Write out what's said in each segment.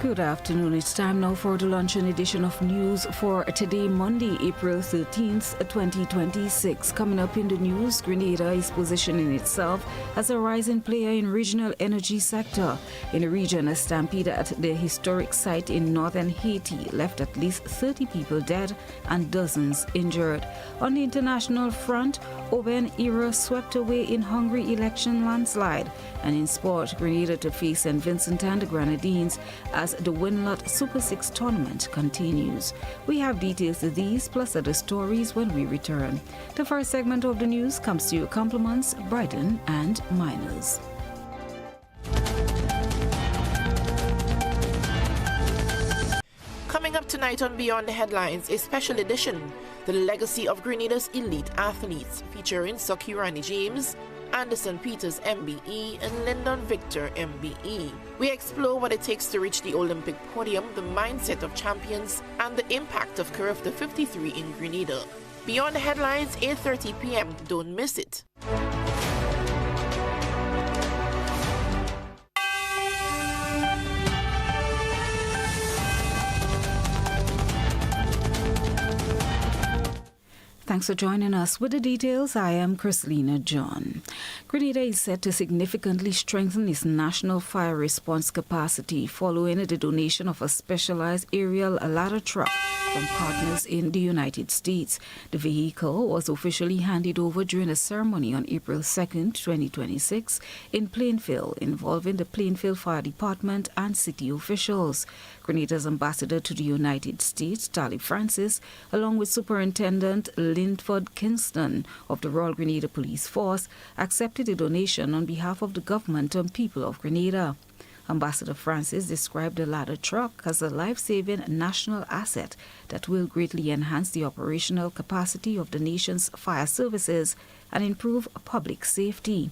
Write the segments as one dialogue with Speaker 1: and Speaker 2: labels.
Speaker 1: Good afternoon. It's time now for the luncheon edition of news for today, Monday, April 13th, 2026. Coming up in the news, Grenada is positioning itself as a rising player in regional energy sector. In the region, a stampede at the historic site in northern Haiti left at least 30 people dead and dozens injured. On the international front, Oben era swept away in Hungary election landslide. And in sport, Grenada to face St. Vincent and the Grenadines as the Winlot Super 6 tournament continues. We have details of these plus other stories when we return. The first segment of the news comes to your compliments, Brighton and Miners.
Speaker 2: Coming up tonight on Beyond the Headlines, a special edition, The Legacy of Grenada's Elite Athletes, featuring Sakirani James, Anderson Peters MBE, and Lyndon Victor MBE. We explore what it takes to reach the Olympic podium, the mindset of champions, and the impact of Curve the 53 in Grenada. Beyond the Headlines, 8:30 p.m. Don't miss it.
Speaker 1: Thanks for joining us. With the details, I am Christlina John. Grenada is set to significantly strengthen its national fire response capacity following the donation of a specialized aerial ladder truck from partners in the United States. The vehicle was officially handed over during a ceremony on April 2nd, 2026 in Plainfield, involving the Plainfield Fire Department and city officials. Grenada's ambassador to the United States, Tali Francis, along with Superintendent Linford Kingston of the Royal Grenada Police Force, accepted a donation on behalf of the government and people of Grenada. Ambassador Francis described the ladder truck as a life-saving national asset that will greatly enhance the operational capacity of the nation's fire services and improve public safety.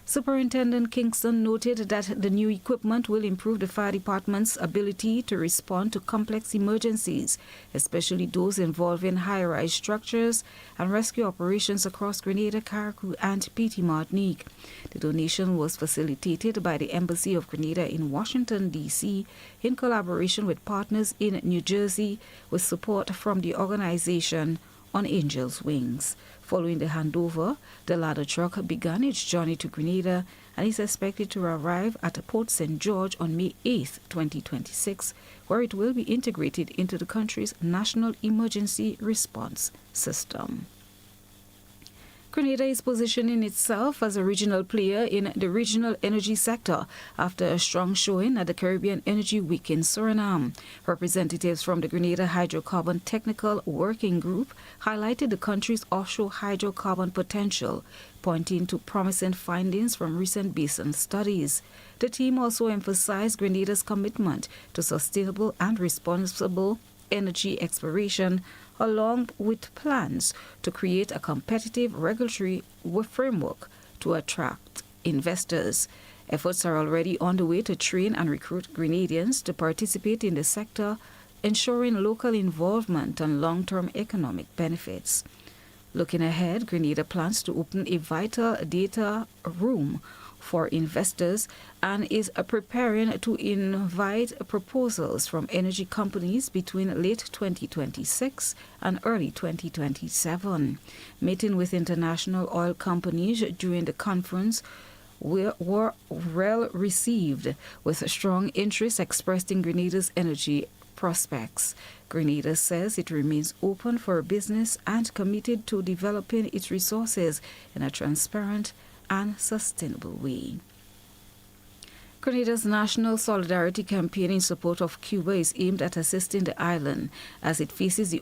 Speaker 1: Superintendent Kingston noted that the new equipment will improve the fire department's ability to respond to complex emergencies, especially those involving high-rise structures and rescue operations across Grenada, Carriacou, and Petite Martinique. The donation was facilitated by the Embassy of Grenada in Washington, D.C., in collaboration with partners in New Jersey, with support from the organization On Angel's Wings. Following the handover, the ladder truck began its journey to Grenada and is expected to arrive at Port St. George on May 8, 2026, where it will be integrated into the country's national emergency response system. Grenada is positioning itself as a regional player in the regional energy sector after a strong showing at the Caribbean Energy Week in Suriname. Representatives from the Grenada Hydrocarbon Technical Working Group highlighted the country's offshore hydrocarbon potential, pointing to promising findings from recent basin studies. The team also emphasized Grenada's commitment to sustainable and responsible energy exploration, along with plans to create a competitive regulatory framework to attract investors. Efforts are already on the way to train and recruit Grenadians to participate in the sector, ensuring local involvement and long-term economic benefits. Looking ahead, Grenada plans to open a vital data room for investors and is preparing to invite proposals from energy companies between late 2026 and early 2027. Meeting with international oil companies during the conference were well received, with strong interest expressed in Grenada's energy prospects. Grenada says it remains open for business and committed to developing its resources in a transparent and sustainable way. Grenada's National Solidarity Campaign in support of Cuba is aimed at assisting the island as it faces the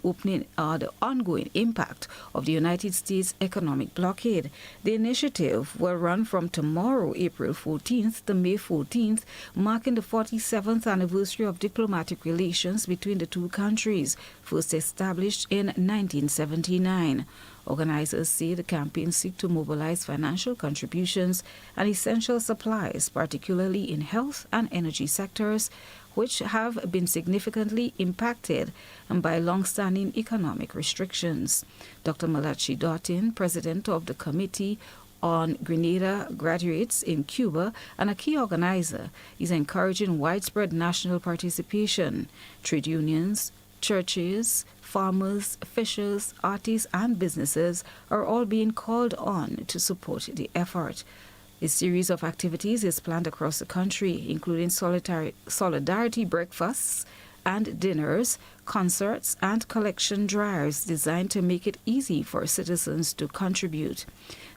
Speaker 1: ongoing impact of the United States economic blockade. The initiative will run from tomorrow, April 14th to May 14th, marking the 47th anniversary of diplomatic relations between the two countries, first established in 1979. Organizers say the campaign seeks to mobilize financial contributions and essential supplies, particularly in health and energy sectors, which have been significantly impacted by long-standing economic restrictions. Dr. Malachi Doughton, president of the Committee on Grenada graduates in Cuba and a key organizer, is encouraging widespread national participation. Trade unions, churches, farmers, fishers, artists and businesses are all being called on to support the effort. A series of activities is planned across the country, including solidarity breakfasts and dinners, concerts and collection drives designed to make it easy for citizens to contribute.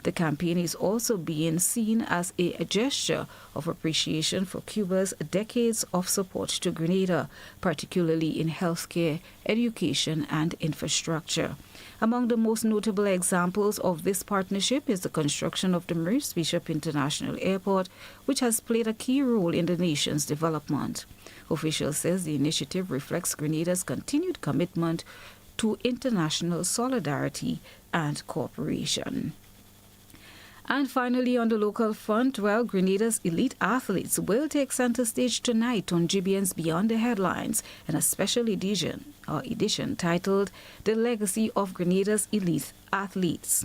Speaker 1: The campaign is also being seen as a gesture of appreciation for Cuba's decades of support to Grenada, particularly in healthcare, education and infrastructure. Among the most notable examples of this partnership is the construction of the Maurice Bishop International Airport, which has played a key role in the nation's development. Officials says the initiative reflects Grenada's continued commitment to international solidarity and cooperation. And finally, on the local front, Grenada's elite athletes will take center stage tonight on GBN's Beyond the Headlines in a special edition titled The Legacy of Grenada's Elite Athletes.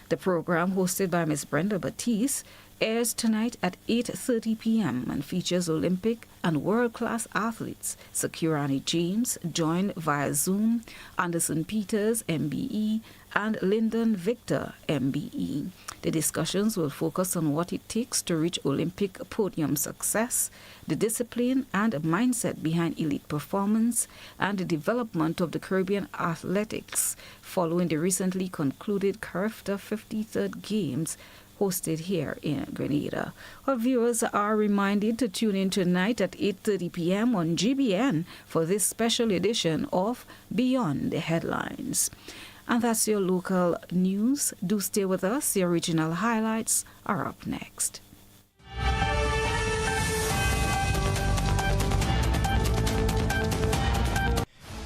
Speaker 1: The program, hosted by Ms. Brenda Batiste, airs tonight at 8:30 p.m. and features Olympic and world-class athletes Sakirani James, joined via Zoom, Anderson Peters, MBE, and Lyndon Victor, MBE. The discussions will focus on what it takes to reach Olympic podium success, the discipline and mindset behind elite performance, and the development of the Caribbean athletics following the recently concluded CARIFTA 53rd Games hosted here in Grenada. Our viewers are reminded to tune in tonight at 8:30 p.m. on GBN for this special edition of Beyond the Headlines. And that's your local news. Do stay with us. The original highlights are up next.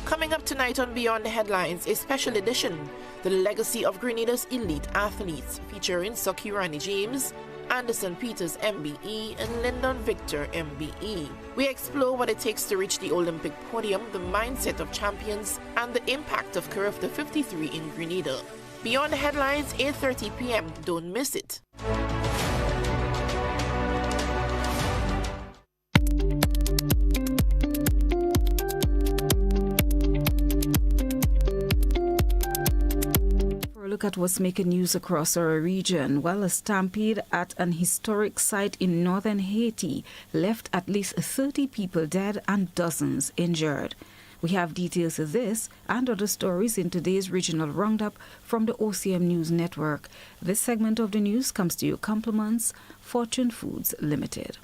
Speaker 2: Coming up tonight on Beyond the Headlines, a special edition, The Legacy of Grenada's Elite Athletes, featuring Sakirani James, Anderson Peters, MBE, and Lyndon Victor, MBE. We explore what it takes to reach the Olympic podium, the mindset of champions, and the impact of CARIFTA 53 in Grenada. Beyond the Headlines, 8:30 p.m. Don't miss it.
Speaker 1: Look at what's making news across our region. Well, a stampede at an historic site in northern Haiti left at least 30 people dead and dozens injured. We have details of this and other stories in today's regional roundup from the OCM News Network. This segment of the news comes to you compliments Fortune Foods Limited.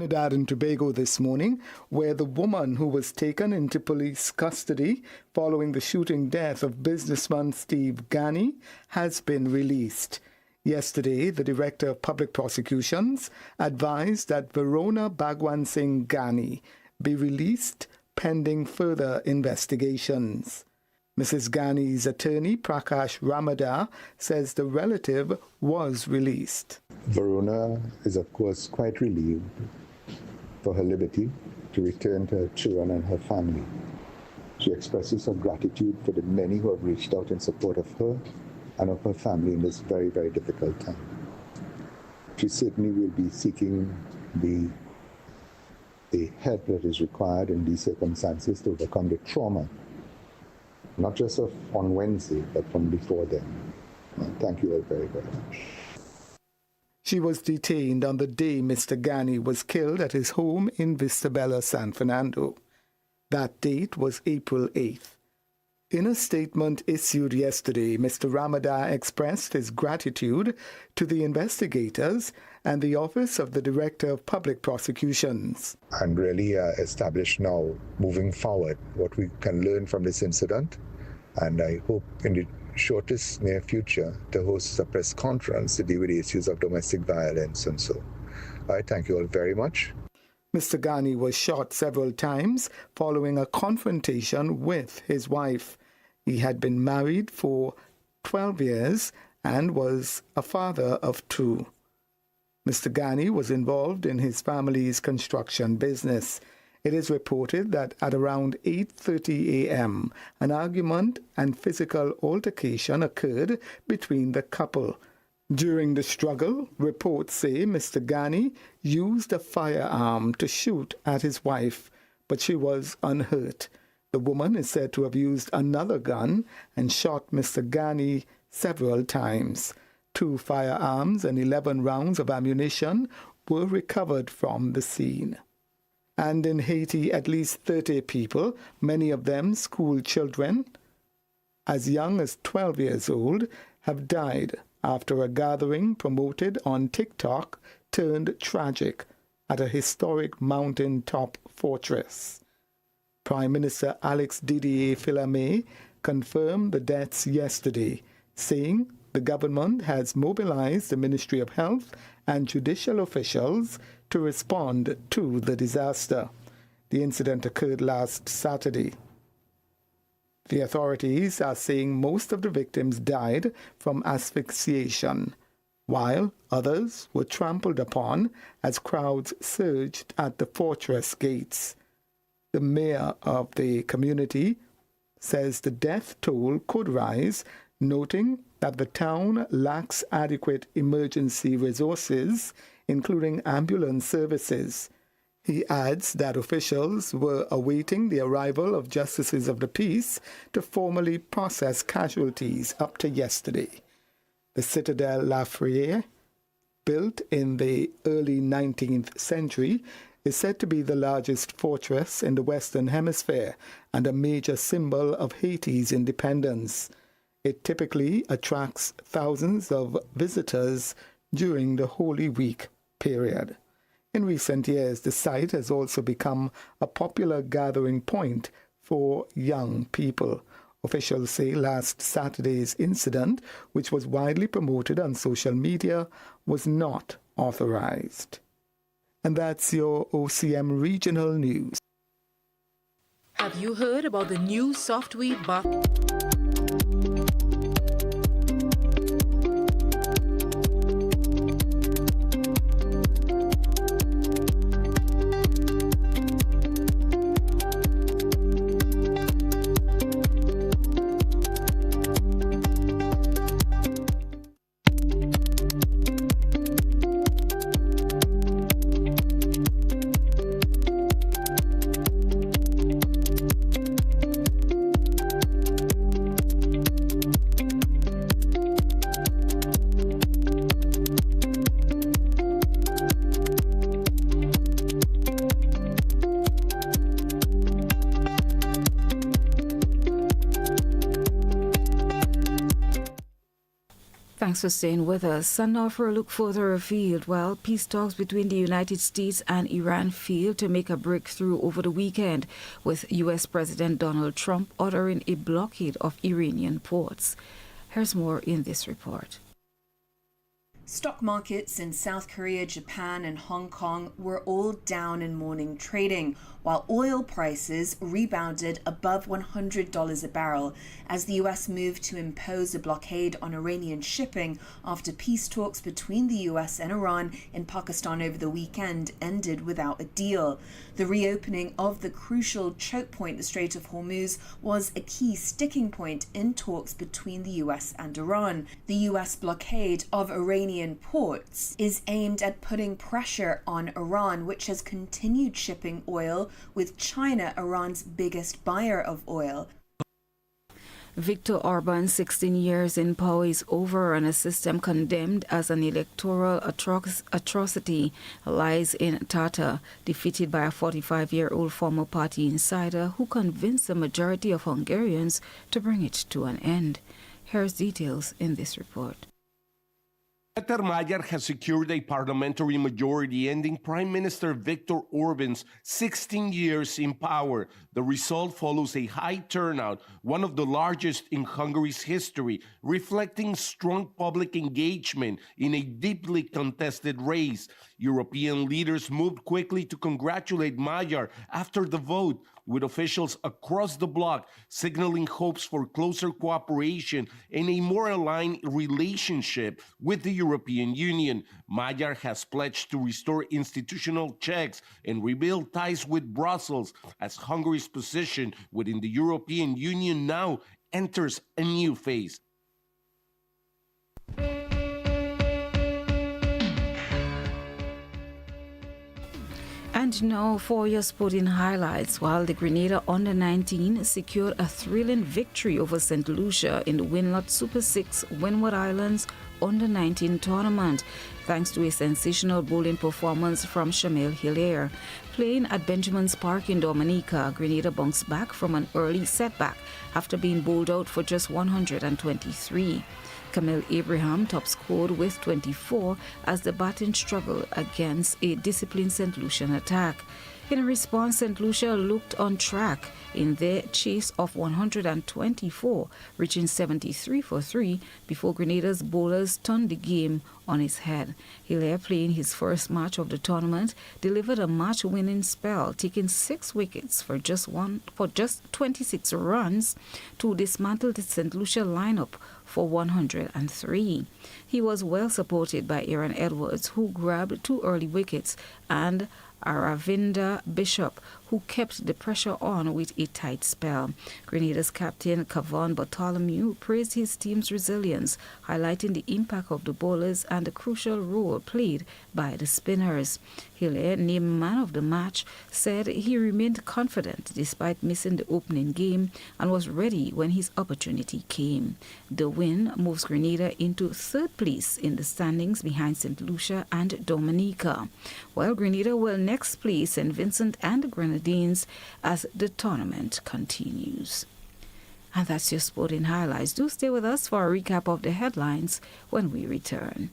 Speaker 3: Trinidad and Tobago this morning, where the woman who was taken into police custody following the shooting death of businessman Steve Ghani has been released. Yesterday, the Director of Public Prosecutions advised that Verona Bhagwan Singh Ghani be released pending further investigations. Mrs. Ghani's attorney, Prakash Ramada, says the relative was released.
Speaker 4: Verona is, of course, quite relieved for her liberty to return to her children and her family. She expresses her gratitude for the many who have reached out in support of her and of her family in this very, very difficult time. She certainly will be seeking the help that is required in these circumstances to overcome the trauma, not just of on Wednesday, but from before then. Thank you all very, very much.
Speaker 3: She was detained on the day Mr. Ghani was killed at his home in Vistabella, San Fernando. That date was April 8th. In a statement issued yesterday, Mr. Ramadan expressed his gratitude to the investigators and the Office of the Director of Public Prosecutions.
Speaker 4: And really establish now, moving forward, what we can learn from this incident. And I hope in the shortest near future to host a press conference to deal with the issues of domestic violence and so. I thank you all very much.
Speaker 3: Mr. Ghani was shot several times following a confrontation with his wife. He had been married for 12 years and was a father of 2. Mr. Ghani was involved in his family's construction business. It is reported that at around 8:30 a.m., an argument and physical altercation occurred between the couple. During the struggle, reports say Mr. Ghani used a firearm to shoot at his wife, but she was unhurt. The woman is said to have used another gun and shot Mr. Ghani several times. 2 firearms and 11 rounds of ammunition were recovered from the scene. And in Haiti, at least 30 people, many of them school children, as young as 12 years old, have died after a gathering promoted on TikTok turned tragic at a historic mountain-top fortress. Prime Minister Alex Didier Filame confirmed the deaths yesterday, saying the government has mobilized the Ministry of Health and judicial officials to respond to the disaster. The incident occurred last Saturday. The authorities are saying most of the victims died from asphyxiation, while others were trampled upon as crowds surged at the fortress gates. The mayor of the community says the death toll could rise, noting that the town lacks adequate emergency resources, including ambulance services. He adds that officials were awaiting the arrival of justices of the peace to formally process casualties up to yesterday. The Citadel La Friere, built in the early 19th century, is said to be the largest fortress in the Western Hemisphere and a major symbol of Haiti's independence. It typically attracts thousands of visitors during the Holy Week period. In recent years, the site has also become a popular gathering point for young people. Officials say last Saturday's incident, which was widely promoted on social media, was not authorized. And that's your OCM Regional News.
Speaker 5: Have you heard about the new software bath?
Speaker 1: Thanks for staying with us. And now for a look further afield. Well, peace talks between the United States and Iran failed to make a breakthrough over the weekend, with U.S. President Donald Trump ordering a blockade of Iranian ports. Here's more in this report.
Speaker 6: Stock markets in South Korea, Japan and Hong Kong were all down in morning trading, while oil prices rebounded above $100 a barrel as the US moved to impose a blockade on Iranian shipping after peace talks between the US and Iran in Pakistan over the weekend ended without a deal. The reopening of the crucial choke point, the Strait of Hormuz, was a key sticking point in talks between the US and Iran. The US blockade of Iranian ports is aimed at putting pressure on Iran, which has continued shipping oil, with China Iran's biggest buyer of oil.
Speaker 1: Viktor Orban's 16 years in power is over, and a system condemned as an electoral atrocity lies in tatter, defeated by a 45-year-old former party insider who convinced the majority of Hungarians to bring it to an end. Here's details in this report.
Speaker 7: Peter Magyar has secured a parliamentary majority, ending Prime Minister Viktor Orban's 16 years in power. The result follows a high turnout, one of the largest in Hungary's history, reflecting strong public engagement in a deeply contested race. European leaders moved quickly to congratulate Magyar after the vote, with officials across the bloc signaling hopes for closer cooperation and a more aligned relationship with the European Union. Magyar has pledged to restore institutional checks and rebuild ties with Brussels, as Hungary's position within the European Union now enters a new phase.
Speaker 1: And now for your sporting highlights. While the Grenada Under-19 secured a thrilling victory over St. Lucia in the Winlot Super 6 Windward Islands Under-19 tournament, thanks to a sensational bowling performance from Shamil Hilaire. Playing at Benjamin's Park in Dominica, Grenada bounced back from an early setback after being bowled out for just 123. Camille Abraham top scored with 24 as the batting struggled against a disciplined St. Lucian attack. In response, St. Lucia looked on track in their chase of 124, reaching 73 for 3 before Grenada's bowlers turned the game on its head. Hilaire, playing his first match of the tournament, delivered a match-winning spell, taking 6 wickets for just 26 runs to dismantle the St. Lucia lineup for 103. He was well supported by Aaron Edwards, who grabbed 2 early wickets, and Aravinda Bishop, who kept the pressure on with a tight spell. Grenada's captain Kavon Bartholomew praised his team's resilience, highlighting the impact of the bowlers and the crucial role played by the spinners. Hilaire, named man of the match, said he remained confident despite missing the opening game and was ready when his opportunity came. The win moves Grenada into 3rd place in the standings behind St. Lucia and Dominica, while Grenada will next play St. Vincent and the Grenadines as the tournament continues. And that's your sporting highlights. Do stay with us for a recap of the headlines when we return.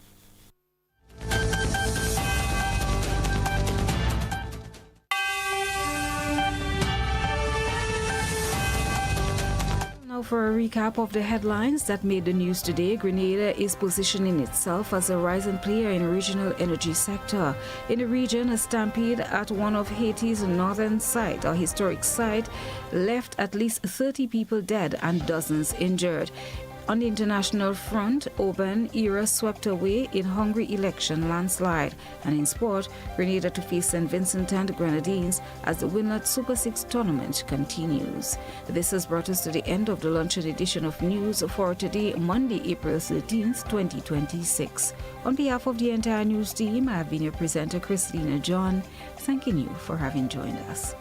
Speaker 1: For a recap of the headlines that made the news today, Grenada is positioning itself as a rising player in the regional energy sector. In the region, a stampede at one of Haiti's northern site, or historic site, left at least 30 people dead and dozens injured. On the international front, Oban era swept away in Hungary election landslide. And in sport, Grenada to face St. Vincent and the Grenadines as the Winlot Super 6 tournament continues. This has brought us to the end of the luncheon edition of news for today, Monday, April 13th, 2026. On behalf of the entire news team, I have been your presenter, Christlina John, thanking you for having joined us.